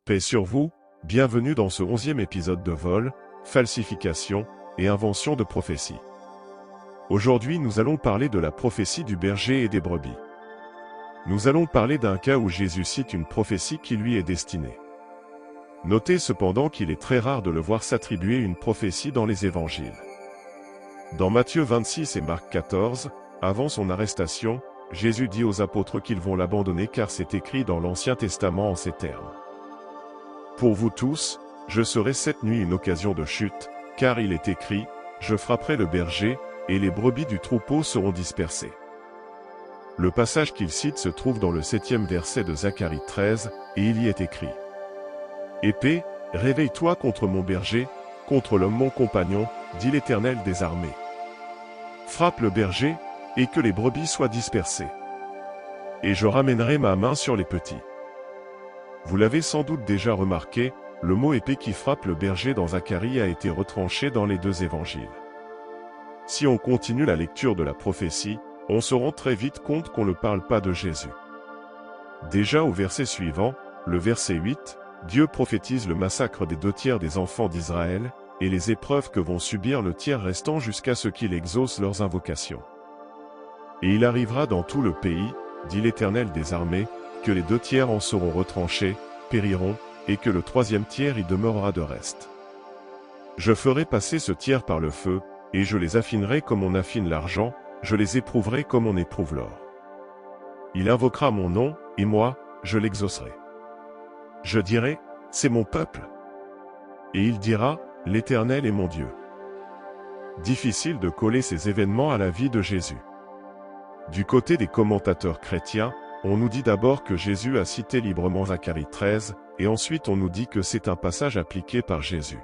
Paix sur vous, bienvenue dans ce 11e épisode de vol, falsification et invention de prophétie. Aujourd'hui nous allons parler de la prophétie du berger et des brebis. Nous allons parler d'un cas où Jésus cite une prophétie qui lui est destinée. Notez cependant qu'il est très rare de le voir s'attribuer une prophétie dans les évangiles. Dans Matthieu 26 et Marc 14, avant son arrestation, Jésus dit aux apôtres qu'ils vont l'abandonner car c'est écrit dans l'Ancien Testament en ces termes. Pour vous tous, je serai cette nuit une occasion de chute, car il est écrit, je frapperai le berger, et les brebis du troupeau seront dispersées. Le passage qu'il cite se trouve dans le 7e verset de Zacharie 13, et il y est écrit. Épée, réveille-toi contre mon berger, contre l'homme mon compagnon, dit l'Éternel des armées. Frappe le berger, et que les brebis soient dispersées. Et je ramènerai ma main sur les petits. Vous l'avez sans doute déjà remarqué, le mot épée qui frappe le berger dans Zacharie a été retranché dans les deux évangiles. Si on continue la lecture de la prophétie, on se rend très vite compte qu'on ne parle pas de Jésus. Déjà au verset suivant, le verset 8, Dieu prophétise le massacre des 2/3 des enfants d'Israël, et les épreuves que vont subir le tiers restant jusqu'à ce qu'il exauce leurs invocations. Et il arrivera dans tout le pays, dit l'Éternel des armées, que les 2/3 en seront retranchés, périront, et que le 3e tiers y demeurera de reste. Je ferai passer ce tiers par le feu, et je les affinerai comme on affine l'argent, je les éprouverai comme on éprouve l'or. Il invoquera mon nom, et moi, je l'exaucerai. Je dirai, c'est mon peuple. Et il dira, l'Éternel est mon Dieu. Difficile de coller ces événements à la vie de Jésus. Du côté des commentateurs chrétiens, on nous dit d'abord que Jésus a cité librement Zacharie 13, et ensuite on nous dit que c'est un passage appliqué par Jésus.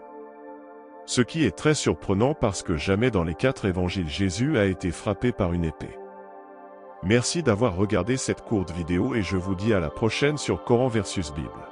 Ce qui est très surprenant parce que jamais dans les 4 évangiles Jésus a été frappé par une épée. Merci d'avoir regardé cette courte vidéo et je vous dis à la prochaine sur Coran versus Bible.